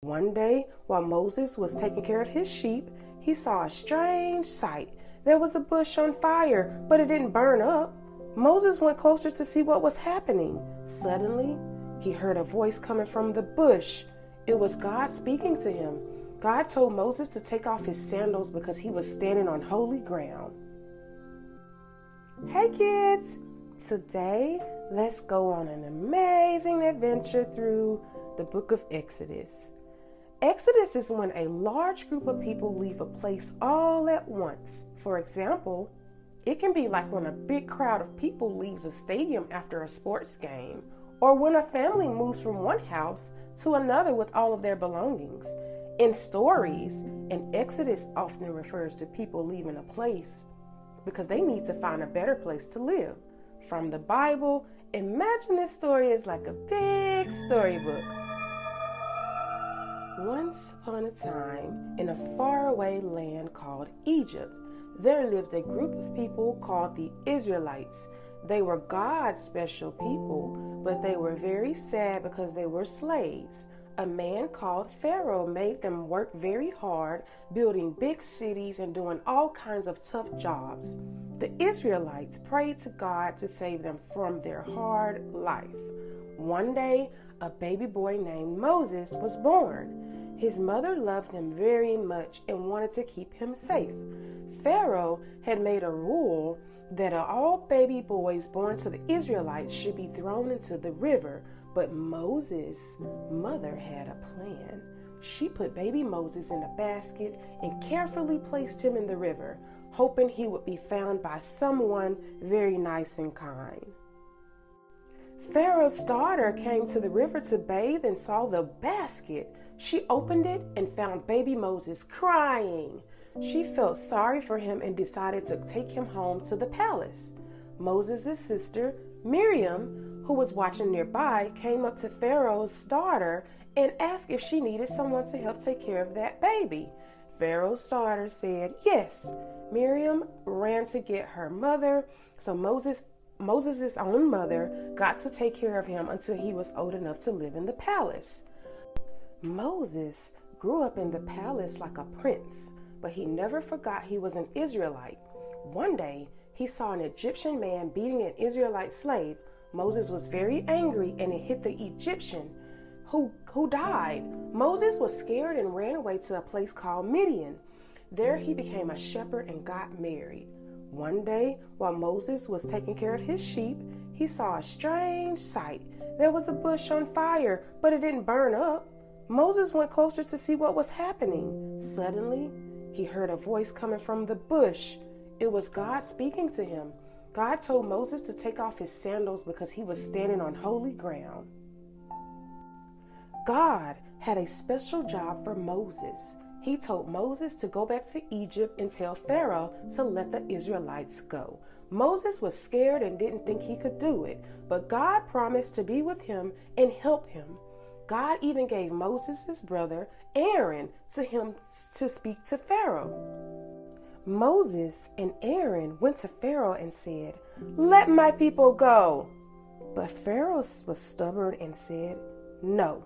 One day, while Moses was taking care of his sheep, he saw a strange sight. There was a bush on fire, but it didn't burn up. Moses went closer to see what was happening. Suddenly, he heard a voice coming from the bush. It was God speaking to him. God told Moses to take off his sandals because he was standing on holy ground. Hey kids! Today, let's go on an amazing adventure through the book of Exodus. Exodus is when a large group of people leave a place all at once. For example, it can be like when a big crowd of people leaves a stadium after a sports game, or when a family moves from one house to another with all of their belongings. In stories, an exodus often refers to people leaving a place because they need to find a better place to live. From the Bible, imagine this story is like a big storybook. Once upon a time, in a faraway land called Egypt, there lived a group of people called the Israelites. They were God's special people, but they were very sad because they were slaves. A man called Pharaoh made them work very hard, building big cities and doing all kinds of tough jobs. The Israelites prayed to God to save them from their hard life. One day, a baby boy named Moses was born. His mother loved him very much and wanted to keep him safe. Pharaoh had made a rule that all baby boys born to the Israelites should be thrown into the river. But Moses' mother had a plan. She put baby Moses in a basket and carefully placed him in the river, hoping he would be found by someone very nice and kind. Pharaoh's daughter came to the river to bathe and saw the basket. She opened it and found baby Moses crying. She felt sorry for him and decided to take him home to the palace. Moses' sister, Miriam, who was watching nearby, came up to Pharaoh's daughter and asked if she needed someone to help take care of that baby. Pharaoh's daughter said yes. Miriam ran to get her mother, so Moses' own mother got to take care of him until he was old enough to live in the palace. Moses grew up in the palace like a prince, but he never forgot he was an Israelite. One day, he saw an Egyptian man beating an Israelite slave. Moses was very angry and it hit the Egyptian who died. Moses was scared and ran away to a place called Midian. There he became a shepherd and got married. One day, while Moses was taking care of his sheep, he saw a strange sight. There was a bush on fire, but it didn't burn up. Moses went closer to see what was happening. Suddenly, he heard a voice coming from the bush. It was God speaking to him. God told Moses to take off his sandals because he was standing on holy ground. God had a special job for Moses. He told Moses to go back to Egypt and tell Pharaoh to let the Israelites go. Moses was scared and didn't think he could do it, but God promised to be with him and help him. God even gave Moses' brother Aaron to him to speak to Pharaoh. Moses and Aaron went to Pharaoh and said, "Let my people go." But Pharaoh was stubborn and said, "No."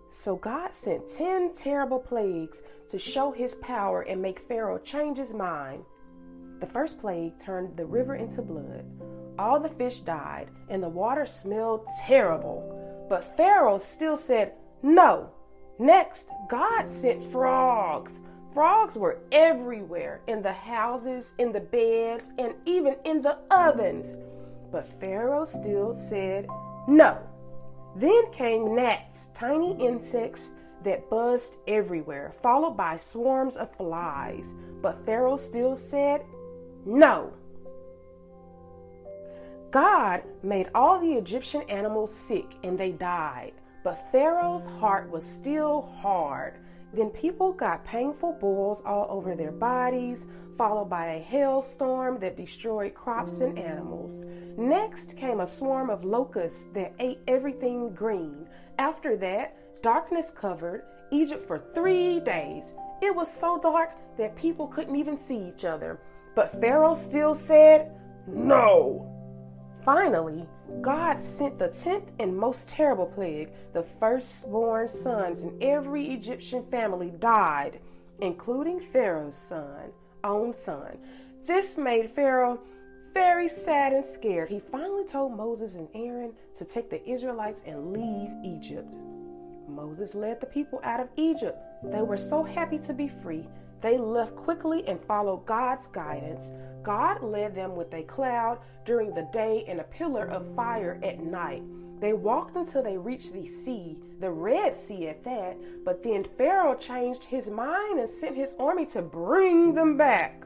So God sent 10 terrible plagues to show his power and make Pharaoh change his mind. The first plague turned the river into blood. All the fish died and the water smelled terrible. But Pharaoh still said no. Next, God sent frogs. Frogs were everywhere, in the houses, in the beds, and even in the ovens. But Pharaoh still said no. Then came gnats, tiny insects that buzzed everywhere, followed by swarms of flies. But Pharaoh still said no. God made all the Egyptian animals sick and they died. But Pharaoh's heart was still hard. Then people got painful boils all over their bodies, followed by a hailstorm that destroyed crops and animals. Next came a swarm of locusts that ate everything green. After that, darkness covered Egypt for 3 days. It was so dark that people couldn't even see each other. But Pharaoh still said no. Finally, God sent the 10th and most terrible plague. The firstborn sons in every Egyptian family died, including Pharaoh's own son. This made Pharaoh very sad and scared. He finally told Moses and Aaron to take the Israelites and leave Egypt. Moses led the people out of Egypt. They were so happy to be free. They left quickly and followed God's guidance. God led them with a cloud during the day and a pillar of fire at night. They walked until they reached the sea, the Red Sea at that, but then Pharaoh changed his mind and sent his army to bring them back.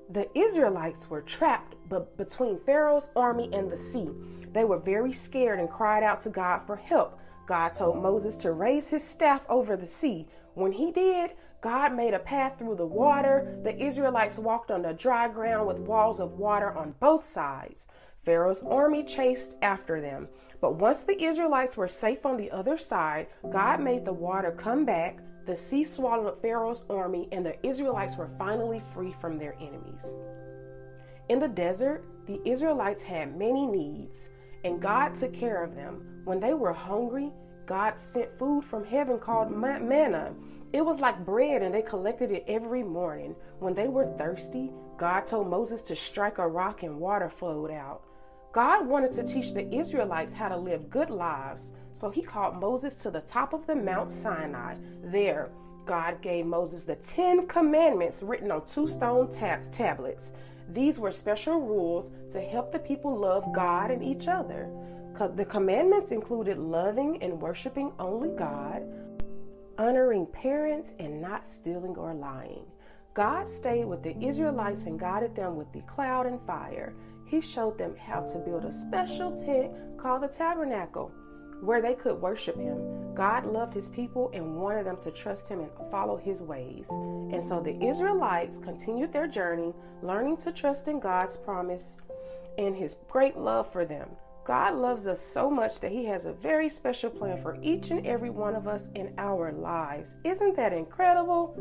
The Israelites were trapped between Pharaoh's army and the sea. They were very scared and cried out to God for help. God told Moses to raise his staff over the sea. When he did, God made a path through the water. The Israelites walked on the dry ground with walls of water on both sides. Pharaoh's army chased after them. But once the Israelites were safe on the other side, God made the water come back. The sea swallowed up Pharaoh's army, and the Israelites were finally free from their enemies. In the desert, the Israelites had many needs, and God took care of them. When they were hungry, God sent food from heaven called manna. It was like bread, and they collected it every morning. When they were thirsty, God told Moses to strike a rock and water flowed out. God wanted to teach the Israelites how to live good lives, so he called Moses to the top of the Mount Sinai. There, God gave Moses the 10 commandments written on 2 stone tablets. These were special rules to help the people love God and each other. The commandments included loving and worshiping only God, honoring parents, and not stealing or lying. God stayed with the Israelites and guided them with the cloud and fire. He showed them how to build a special tent called the tabernacle, where they could worship him. God loved his people and wanted them to trust him and follow his ways. And so the Israelites continued their journey, learning to trust in God's promise and his great love for them. God loves us so much that he has a very special plan for each and every one of us in our lives. Isn't that incredible?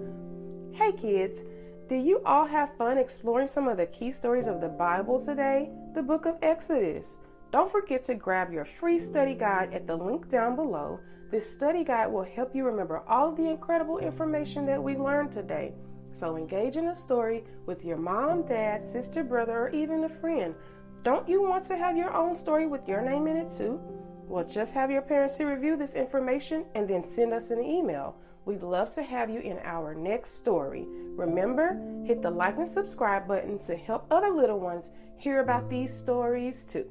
Hey kids, did you all have fun exploring some of the key stories of the Bible today? The book of Exodus. Don't forget to grab your free study guide at the link down below. This study guide will help you remember all of the incredible information that we learned today. So engage in a story with your mom, dad, sister, brother, or even a friend. Don't you want to have your own story with your name in it too? Well, just have your parents to review this information and then send us an email. We'd love to have you in our next story. Remember, hit the like and subscribe button to help other little ones hear about these stories too.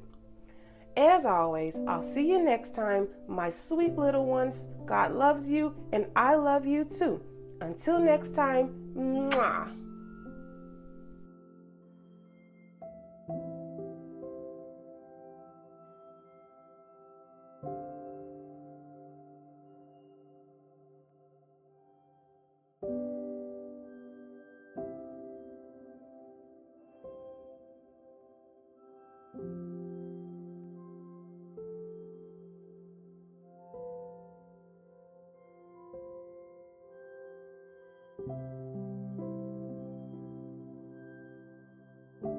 As always, I'll see you next time, my sweet little ones. God loves you and I love you too. Until next time, mwah.